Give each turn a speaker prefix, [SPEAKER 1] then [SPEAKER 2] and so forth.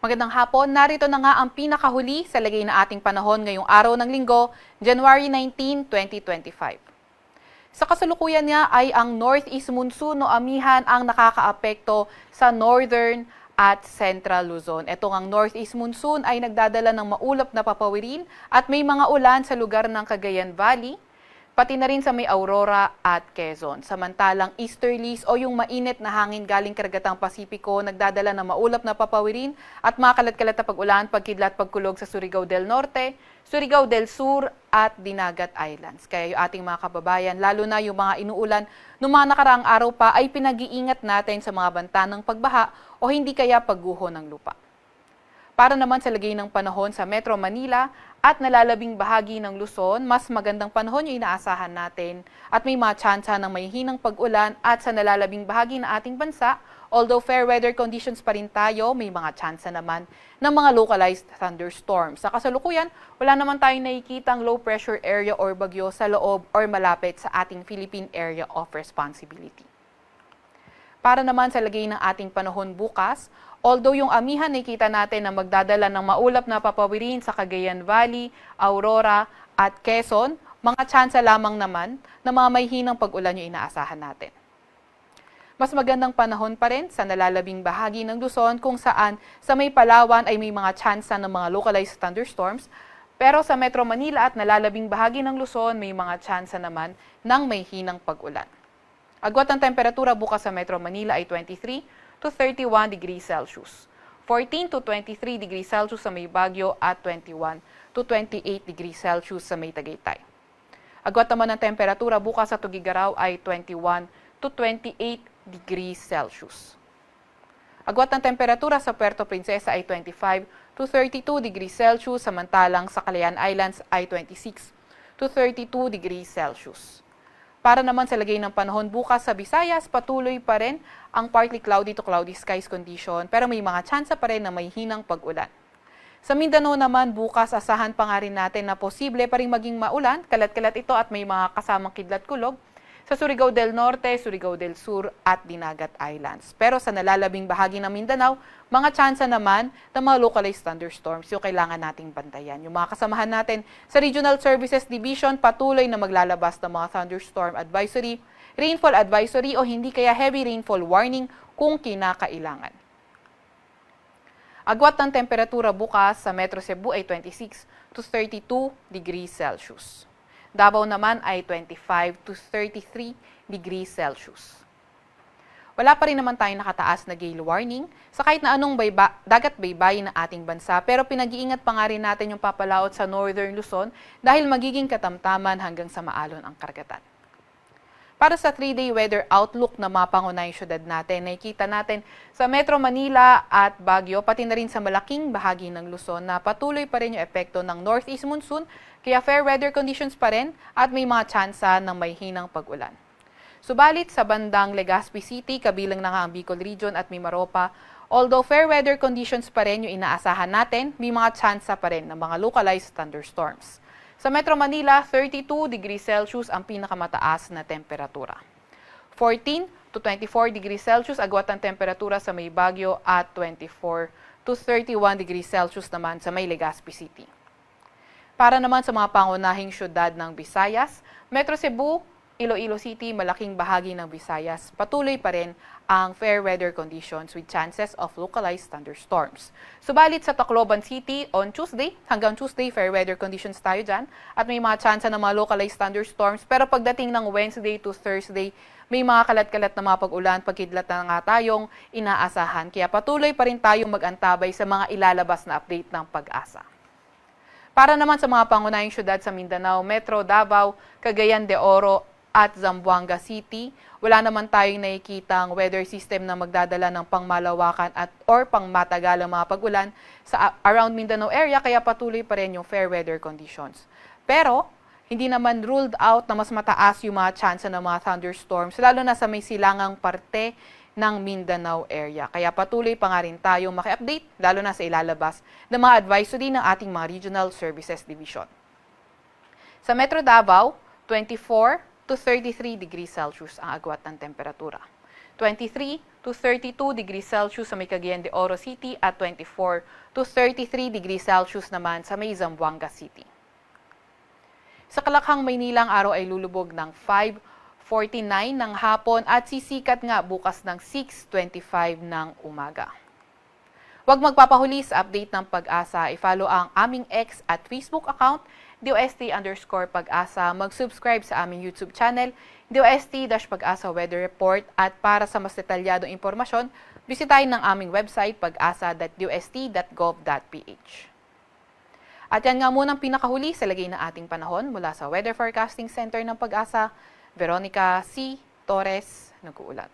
[SPEAKER 1] Magandang hapon, narito na nga ang pinakahuli sa lagay na ating panahon ngayong araw ng linggo, January 19, 2025. Sa kasalukuyan niya ay ang northeast monsoon o amihan ang nakakaapekto sa northern at central Luzon. Itong ang northeast monsoon ay nagdadala ng maulap na papawirin at may mga ulan sa lugar ng Cagayan Valley, pati na rin sa may Aurora at Quezon. Samantalang easterlies o yung mainit na hangin galing karagatang Pasipiko nagdadala ng maulap na papawirin at makalat-kalat na pag-ulan, pagkidlat, pagkulog sa Surigao del Norte, Surigao del Sur at Dinagat Islands. Kaya yung ating mga kababayan, lalo na yung mga inuulan noong mga nakaraang araw pa ay pinag-iingat natin sa mga banta ng pagbaha o hindi kaya pagguho ng lupa. Para naman sa lagay ng panahon sa Metro Manila at nalalabing bahagi ng Luzon, mas magandang panahon yung inaasahan natin at may mga tsansa ng may hinang pag-ulan at sa nalalabing bahagi ng ating bansa, although fair weather conditions pa rin tayo, may mga tsansa naman ng mga localized thunderstorms. Sa kasalukuyan, wala naman tayong nakikitang low pressure area or bagyo sa loob or malapit sa ating Philippine Area of Responsibility. Para naman sa lagay ng ating panahon bukas, although yung amihan nakita natin na magdadala ng maulap na papawirin sa Cagayan Valley, Aurora at Quezon, mga tsansa lamang naman na mga may hinang pag-ulan yung inaasahan natin. Mas magandang panahon pa rin sa nalalabing bahagi ng Luzon kung saan sa may Palawan ay may mga tsansa ng mga localized thunderstorms, pero sa Metro Manila at nalalabing bahagi ng Luzon may mga tsansa naman ng may hinang pag-ulan. Agwat ng temperatura bukas sa Metro Manila ay 23 to 31 degrees Celsius. 14 to 23 degrees Celsius sa may Baguio at 21 to 28 degrees Celsius sa may Tagaytay. Agwat naman ng temperatura bukas sa Tugigaraw ay 21 to 28 degrees Celsius. Agwat ng temperatura sa Puerto Princesa ay 25 to 32 degrees Celsius, samantalang sa Calayan Islands ay 26 to 32 degrees Celsius. Para naman sa lagay ng panahon bukas sa Visayas, patuloy pa rin ang partly cloudy to cloudy skies condition pero may mga tsansa pa rin na may hinang pag-ulan. Sa Mindanao naman bukas, asahan pa nga rin natin na posible pa rin maging maulan, kalat-kalat ito at may mga kasamang kidlat-kulog sa Surigao del Norte, Surigao del Sur at Dinagat Islands. Pero sa nalalabing bahagi ng Mindanao, mga tsansa naman ng mga localized thunderstorms yung kailangan nating bantayan. Yung mga kasamahan natin sa Regional Services Division patuloy na maglalabas ng mga thunderstorm advisory, rainfall advisory o hindi kaya heavy rainfall warning kung kinakailangan. Agwat ng temperatura bukas sa Metro Cebu ay 26 to 32 degrees Celsius. Davao naman ay 25 to 33 degrees Celsius. Wala pa rin naman tayong nakataas na gale warning sa kahit na anong dagat baybayin ng ating bansa, pero pinag-iingat pa nga rin natin yung papalaot sa Northern Luzon dahil magiging katamtaman hanggang sa maalon ang karagatan. Para sa 3-day weather outlook na mga pangunahing syudad natin, nakikita natin sa Metro Manila at Baguio, pati na rin sa malaking bahagi ng Luzon na patuloy pa rin yung epekto ng northeast monsoon, kaya fair weather conditions pa rin at may mga tsansa ng may hinang pag-ulan. Subalit sa bandang Legazpi City, kabilang na nga ang Bicol Region at Mimaropa, although fair weather conditions pa rin yung inaasahan natin, may mga tsansa pa rin ng mga localized thunderstorms. Sa Metro Manila, 32 degrees Celsius ang pinakamataas na temperatura. 14 to 24 degrees Celsius agwat ang temperatura sa may Baguio at 24 to 31 degrees Celsius naman sa may Legazpi City. Para naman sa mga pangunahing syudad ng Visayas, Metro Cebu, Iloilo City, malaking bahagi ng Visayas, patuloy pa rin ang fair weather conditions with chances of localized thunderstorms. Subalit sa Tacloban City, on Tuesday, hanggang Tuesday, fair weather conditions tayo dyan at may mga tsansa ng mga localized thunderstorms. Pero pagdating ng Wednesday to Thursday, may mga kalat-kalat na mga pag-ulan, pagkidlat na nga tayong inaasahan. Kaya patuloy pa rin tayong mag-antabay sa mga ilalabas na update ng Pag-asa. Para naman sa mga pangunahing syudad sa Mindanao, Metro Davao, Cagayan de Oro, at Zamboanga City, wala naman tayong nakikitang weather system na magdadala ng pangmalawakan at or pangmatagalang mga pag-ulan sa around Mindanao area, kaya patuloy pa rin yung fair weather conditions. Pero, hindi naman ruled out na mas mataas yung mga tsansa ng mga thunderstorms, lalo na sa may silangang parte ng Mindanao area. Kaya patuloy pa nga rin tayong maki-update, lalo na sa ilalabas ng mga advisory ng ating mga Regional Services Division. Sa Metro Davao, 24 to 33 degrees Celsius ang agwat ng temperatura. 23 to 32 degrees Celsius sa may Cagayan de Oro City at 24 to 33 degrees Celsius naman sa may Zamboanga City. Sa Kalakhang, Maynila, ang araw ay lulubog ng 5:49 ng hapon at sisikat nga bukas ng 6:25 ng umaga. Huwag magpapahuli sa update ng Pag-asa. I-follow ang aming X at Facebook account, DOST_Pag-asa. Mag-subscribe sa aming YouTube channel, DOST-Pag-asa Weather Report. At para sa mas detalyadong impormasyon, bisitahin ng aming website pag-asa.dost.gov.ph. At yan nga muna ang pinakahuli sa lagay ng ating panahon mula sa Weather Forecasting Center ng Pag-asa. Veronica C. Torres, nag-uulat.